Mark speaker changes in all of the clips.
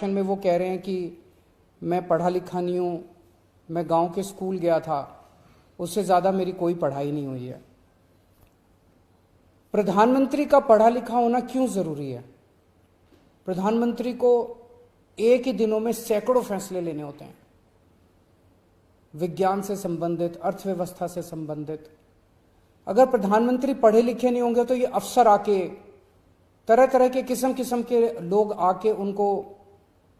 Speaker 1: भाषण में वो कह रहे हैं कि मैं पढ़ा लिखा नहीं हूँ, मैं गांव के स्कूल गया था, उससे ज़्यादा मेरी कोई पढ़ाई नहीं हुई है। प्रधानमंत्री का पढ़ा लिखा होना क्यों ज़रूरी है? प्रधानमंत्री को एक ही दिनों में सैकड़ों फैसले लेने होते हैं, विज्ञान से संबंधित, अर्थव्यवस्था से संबंधित। अगर प्रधानमंत्री पढ़े लिखे नहीं होंगे तो ये अफसर आके, तरह तरह के किस्म किस्म के लोग आके उनको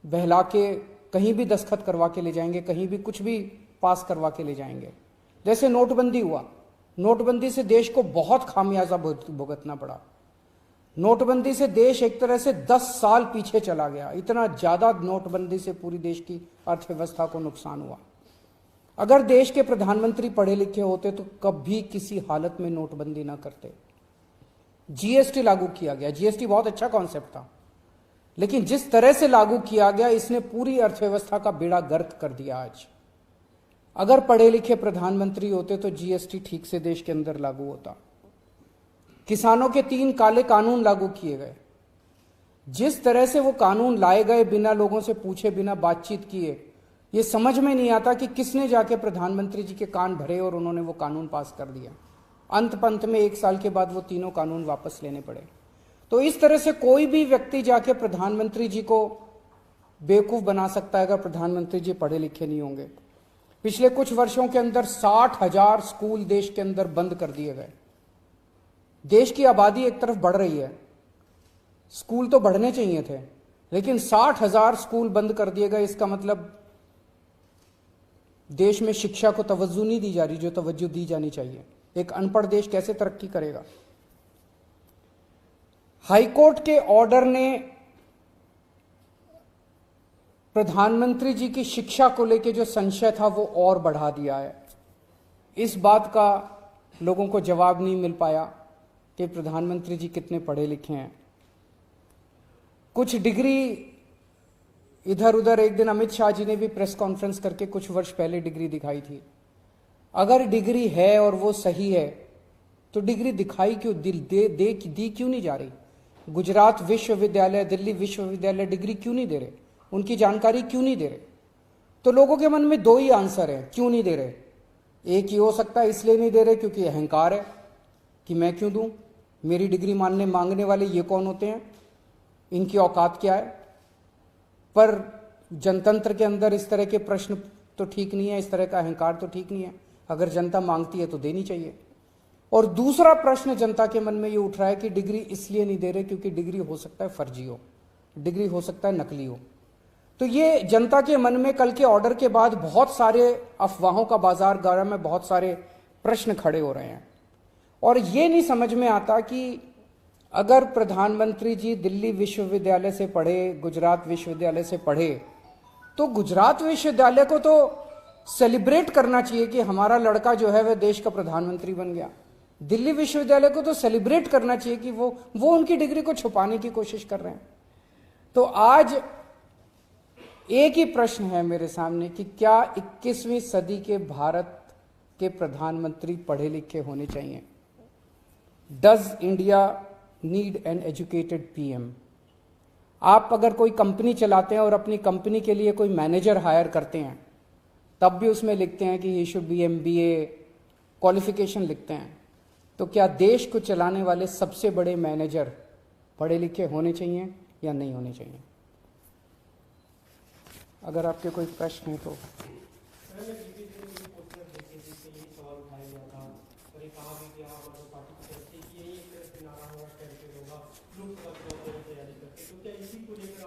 Speaker 1: बहला के कहीं भी दस्तखत करवा के ले जाएंगे, कहीं भी कुछ भी पास करवा के ले जाएंगे। जैसे नोटबंदी हुआ, नोटबंदी से देश को बहुत खामियाजा भुगतना पड़ा। नोटबंदी से देश एक तरह से 10 साल पीछे चला गया। इतना ज्यादा नोटबंदी से पूरी देश की अर्थव्यवस्था को नुकसान हुआ। अगर देश के प्रधानमंत्री पढ़े लिखे होते तो कभी किसी हालत में नोटबंदी ना करते। जीएसटी लागू किया गया, जीएसटी बहुत अच्छा कॉन्सेप्ट था, लेकिन जिस तरह से लागू किया गया इसने पूरी अर्थव्यवस्था का बेड़ा गर्क कर दिया। आज अगर पढ़े लिखे प्रधानमंत्री होते तो जीएसटी ठीक से देश के अंदर लागू होता। किसानों के 3 काले कानून लागू किए गए। जिस तरह से वो कानून लाए गए बिना लोगों से पूछे, बिना बातचीत किए, ये समझ में नहीं आता कि किसने जाके प्रधानमंत्री जी के कान भरे और उन्होंने वो कानून पास कर दिया। अंत पंत में 1 साल के बाद वो तीनों कानून वापस लेने पड़े। तो इस तरह से कोई भी व्यक्ति जाके प्रधानमंत्री जी को बेवकूफ बना सकता है अगर प्रधानमंत्री जी पढ़े लिखे नहीं होंगे। पिछले कुछ वर्षों के अंदर 60,000 स्कूल देश के अंदर बंद कर दिए गए। देश की आबादी एक तरफ बढ़ रही है, स्कूल तो बढ़ने चाहिए थे, लेकिन 60,000 स्कूल बंद कर दिए गए। इसका मतलब देश में शिक्षा को तवज्जो नहीं दी जा रही जो तवज्जो दी जानी चाहिए। एक अनपढ़ देश कैसे तरक्की करेगा? हाईकोर्ट के ऑर्डर ने प्रधानमंत्री जी की शिक्षा को लेकर जो संशय था वो और बढ़ा दिया है। इस बात का लोगों को जवाब नहीं मिल पाया कि प्रधानमंत्री जी कितने पढ़े लिखे हैं। कुछ डिग्री इधर उधर, एक दिन अमित शाह जी ने भी प्रेस कॉन्फ्रेंस करके कुछ वर्ष पहले डिग्री दिखाई थी। अगर डिग्री है और वो सही है तो डिग्री दिखाई क्यों, दी क्यों नहीं जा रही? गुजरात विश्वविद्यालय, दिल्ली विश्वविद्यालय डिग्री क्यों नहीं दे रहे? उनकी जानकारी क्यों नहीं दे रहे? तो लोगों के मन में 2 ही आंसर है क्यों नहीं दे रहे। एक ही हो सकता है इसलिए नहीं दे रहे क्योंकि अहंकार है कि मैं क्यों दूं, मेरी डिग्री मांगने वाले ये कौन होते हैं, इनकी औकात क्या है। पर जनतंत्र के अंदर इस तरह के प्रश्न तो ठीक नहीं है, इस तरह का अहंकार तो ठीक नहीं है। अगर जनता मांगती है तो देनी चाहिए। और दूसरा प्रश्न जनता के मन में ये उठ रहा है कि डिग्री इसलिए नहीं दे रहे क्योंकि डिग्री हो सकता है फर्जी हो, डिग्री हो सकता है नकली हो। तो ये जनता के मन में कल के ऑर्डर के बाद बहुत सारे अफवाहों का बाजार गर्म है, बहुत सारे प्रश्न खड़े हो रहे हैं। और ये नहीं समझ में आता कि अगर प्रधानमंत्री जी दिल्ली विश्वविद्यालय से पढ़े, गुजरात विश्वविद्यालय से पढ़े, तो गुजरात विश्वविद्यालय को तो सेलिब्रेट करना चाहिए कि हमारा लड़का जो है वह देश का प्रधानमंत्री बन गया। दिल्ली विश्वविद्यालय को तो सेलिब्रेट करना चाहिए कि वो उनकी डिग्री को छुपाने की कोशिश कर रहे हैं। तो आज एक ही प्रश्न है मेरे सामने कि क्या 21वीं सदी के भारत के प्रधानमंत्री पढ़े लिखे होने चाहिए? Does India need an educated PM? आप अगर कोई कंपनी चलाते हैं और अपनी कंपनी के लिए कोई मैनेजर हायर करते हैं, तब भी उसमें लिखते हैं कि he should be MBA qualification लिखते हैं। तो क्या देश को चलाने वाले सबसे बड़े मैनेजर पढ़े लिखे होने चाहिए या नहीं होने चाहिए? अगर आपके कोई प्रश्न है तो।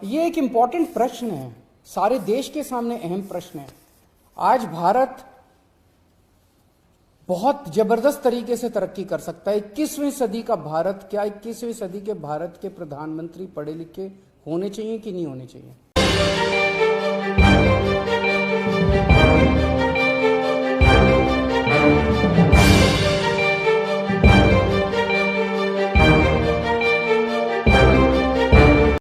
Speaker 1: ये एक इंपॉर्टेंट प्रश्न है, सारे देश के सामने अहम प्रश्न है। आज भारत बहुत जबरदस्त तरीके से तरक्की कर सकता है। 21वीं सदी का भारत, क्या 21वीं सदी के भारत के प्रधानमंत्री पढ़े लिखे होने चाहिए कि नहीं होने चाहिए?